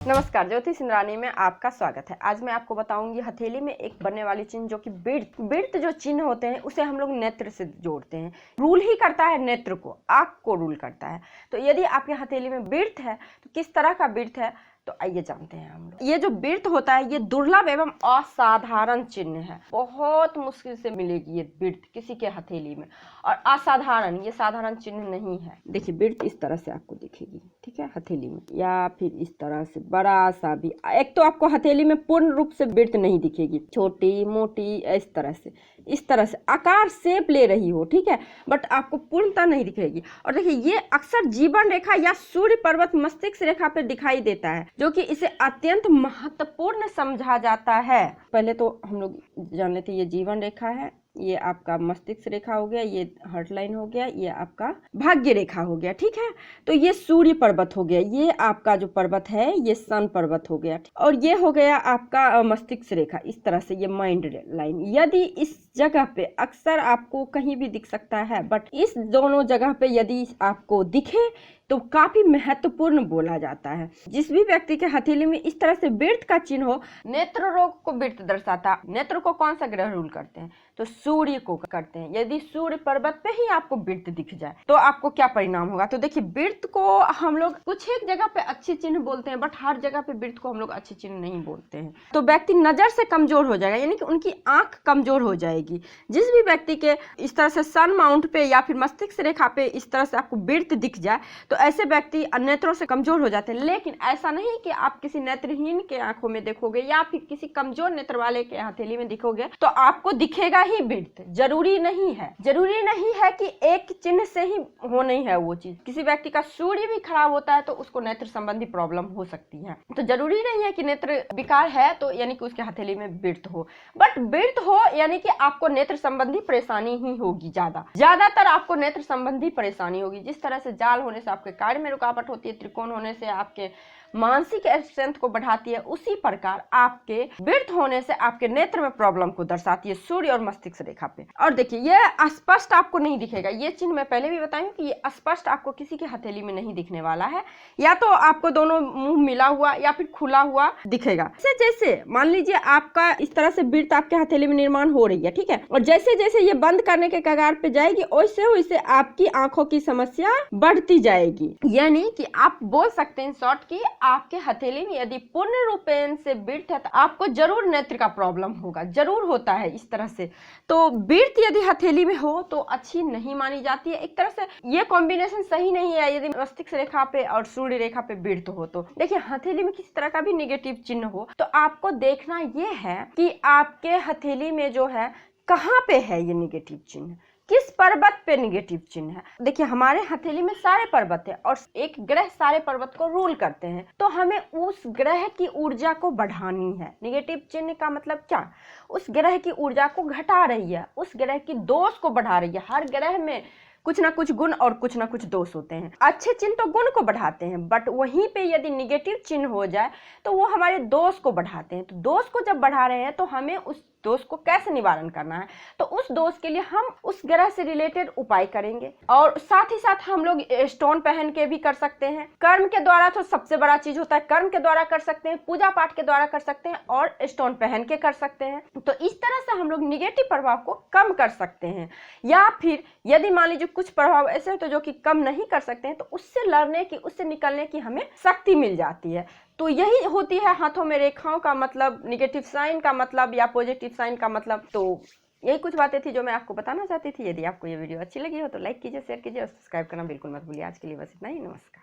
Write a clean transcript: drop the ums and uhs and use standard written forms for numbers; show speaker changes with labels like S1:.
S1: नमस्कार, ज्योति सिंदरानी में आपका स्वागत है। आज मैं आपको बताऊंगी हथेली में एक बनने वाली चिन्ह जो कि बिर्त जो चिन्ह होते हैं उसे हम लोग नेत्र से जोड़ते हैं। रूल ही करता है नेत्र को, आंख को रूल करता है। तो यदि आपके हथेली में बिर्त है तो किस तरह का बिर्त है तो आइए जानते हैं हम लोग। ये जो बिर्त होता है ये दुर्लभ एवं असाधारण चिन्ह है। बहुत मुश्किल से मिलेगी ये बिर्त किसी के हथेली में, और असाधारण, ये साधारण चिन्ह नहीं है। देखिए बिर्त इस तरह से आपको दिखेगी, ठीक है, हथेली में, या फिर इस तरह से बड़ा सा भी। एक तो आपको हथेली में पूर्ण रूप से बिर्त नहीं दिखेगी, छोटी मोटी इस तरह से आकार शेप ले रही हो, ठीक है, बट आपको पूर्णता नहीं दिखेगी। और देखिए ये अक्सर जीवन रेखा या सूर्य पर्वत मस्तिष्क रेखा पर दिखाई देता है, जो कि इसे अत्यंत महत्वपूर्ण समझा जाता है। पहले तो हम लोग जान लेते ये जीवन रेखा है, ये आपका मस्तिष्क रेखा हो गया, ये हार्ट लाइन हो गया, ये आपका भाग्य रेखा हो गया, ठीक है। तो ये सूर्य पर्वत हो गया, ये आपका जो पर्वत है ये सन पर्वत हो गया, और ये हो गया आपका मस्तिष्क रेखा। इस तरह से ये माइंड लाइन, यदि इस जगह पे अक्सर आपको कहीं भी दिख सकता है, बट इस दोनों जगह पे यदि आपको दिखे तो काफी महत्वपूर्ण बोला जाता है। जिस भी व्यक्ति के हथेली में इस तरह से बिर्त का चिन्ह हो, नेत्र रोग को बिर्त दर्शाता। नेत्र को कौन सा ग्रह रूल करते हैं तो सूर्य को करते हैं। यदि सूर्य पर्वत पे ही आपको बिर्त दिख जाए तो आपको क्या परिणाम होगा। तो देखिए बिर्त को हम लोग कुछ एक जगह पे अच्छे चिन्ह बोलते हैं, बट हर जगह पे बिर्त को हम लोग अच्छे चिन्ह नहीं बोलते हैं। तो व्यक्ति नजर से कमजोर हो जाएगा, यानी कि उनकी आंख कमजोर हो जाएगी। जिस भी व्यक्ति के इस तरह से सन माउंट पे या फिर मस्तिष्क रेखा पे इस तरह से आपको बिर्त दिख जाए तो ऐसे व्यक्ति नेत्रों से कमजोर हो जाते हैं। लेकिन ऐसा नहीं कि आप किसी नेत्रहीन के आंखों में देखोगे या फिर किसी कमजोर नेत्र वाले के हथेली में दिखोगे तो आपको दिखेगा ही बिर्त। जरूरी नहीं है कि एक चिन्ह से ही हो, नहीं है वो चीज। किसी व्यक्ति का सूर्य भी खराब होता है तो उसको नेत्र संबंधी प्रॉब्लम हो सकती है। तो जरूरी नहीं है कि नेत्र विकार है तो यानी कि उसके हथेली में बिर्त हो, बट बिर्त हो यानी कि आपको नेत्र संबंधी परेशानी ही होगी। ज्यादातर आपको नेत्र संबंधी परेशानी होगी। जिस तरह से जाल होने से आपके कार्य में रुकावट होती है, त्रिकोण होने से आपके मानसिक स्ट्रेंथ को बढ़ाती है, उसी प्रकार आपके बिर्त होने से आपके नेत्र में प्रॉब्लम को दर्शाती है सूर्य और मस्तिष्क रेखा पे। और देखिए ये स्पष्ट आपको नहीं दिखेगा। ये चिन्ह मैं पहले भी बताई हूँ कि ये स्पष्ट आपको किसी के हथेली में नहीं दिखने वाला है। या तो आपको दोनों मुंह मिला हुआ या फिर खुला हुआ दिखेगा। जैसे मान लीजिए आपका इस तरह से बिर्त आपके हथेली में निर्माण हो रही है, ठीक है, और जैसे जैसे ये बंद करने के कगार पे जाएगी वैसे वैसे आपकी आंखों की समस्या बढ़ती जाएगी। यानी कि आप बोल सकते हैं शॉर्ट की आपके हथेली में यदि पूर्ण रूपेण से बिर्त है तो आपको जरूर नेत्र का प्रॉब्लम होगा, जरूर होता है इस तरह से। तो बिर्त यदि हथेली में हो तो अच्छी नहीं मानी जाती है। एक तरह से ये कॉम्बिनेशन सही नहीं है। यदि मस्तिष्क रेखा पे और सूर्य रेखा पे बिर्त हो तो देखिए हथेली में किसी तरह का भी नेगेटिव चिन्ह हो तो आपको देखना ये है कि आपके हथेली में जो है कहाँ पे है ये नेगेटिव चिन्ह, किस पर्वत पे नेगेटिव चिन्ह है। देखिए हमारे हथेली में सारे पर्वत है और एक ग्रह सारे पर्वत को रूल करते हैं, तो हमें उस ग्रह की ऊर्जा को बढ़ानी है। नेगेटिव चिन्ह का मतलब क्या, उस ग्रह की ऊर्जा को घटा रही है, उस ग्रह की दोष को बढ़ा रही है। हर ग्रह में कुछ ना कुछ गुण और कुछ ना कुछ दोष होते हैं। अच्छे चिन्ह तो गुण को बढ़ाते हैं, बट वहीं पे यदि निगेटिव चिन्ह हो जाए तो वो हमारे दोष को बढ़ाते हैं। तो दोष को जब बढ़ा रहे हैं तो हमें उस दोष को कैसे निवारण करना है, तो उस दोष के लिए हम उस ग्रह से रिलेटेड उपाय करेंगे। और साथ ही साथ हम लोग स्टोन पहन के भी कर सकते हैं। कर्म के द्वारा तो सबसे बड़ा चीज होता है, कर्म के द्वारा कर सकते हैं, पूजा पाठ के द्वारा कर सकते हैं और स्टोन पहन के कर सकते हैं। तो इस तरह से हम लोग निगेटिव प्रभाव को कम कर सकते हैं। या फिर यदि मान लीजिए कुछ प्रभाव ऐसे होते हैं जो कि कम नहीं कर सकते हैं तो उससे लड़ने की, उससे निकलने की हमें शक्ति मिल जाती है। तो यही होती है हाथों में रेखाओं का मतलब, निगेटिव साइन का मतलब या पॉजिटिव साइन का मतलब। तो यही कुछ बातें थी जो मैं आपको बताना चाहती थी। यदि आपको ये वीडियो अच्छी लगी हो तो लाइक कीजिए, शेयर कीजिए और सब्सक्राइब करना बिल्कुल मत भूलिए। आज के लिए बस इतना ही। नमस्कार।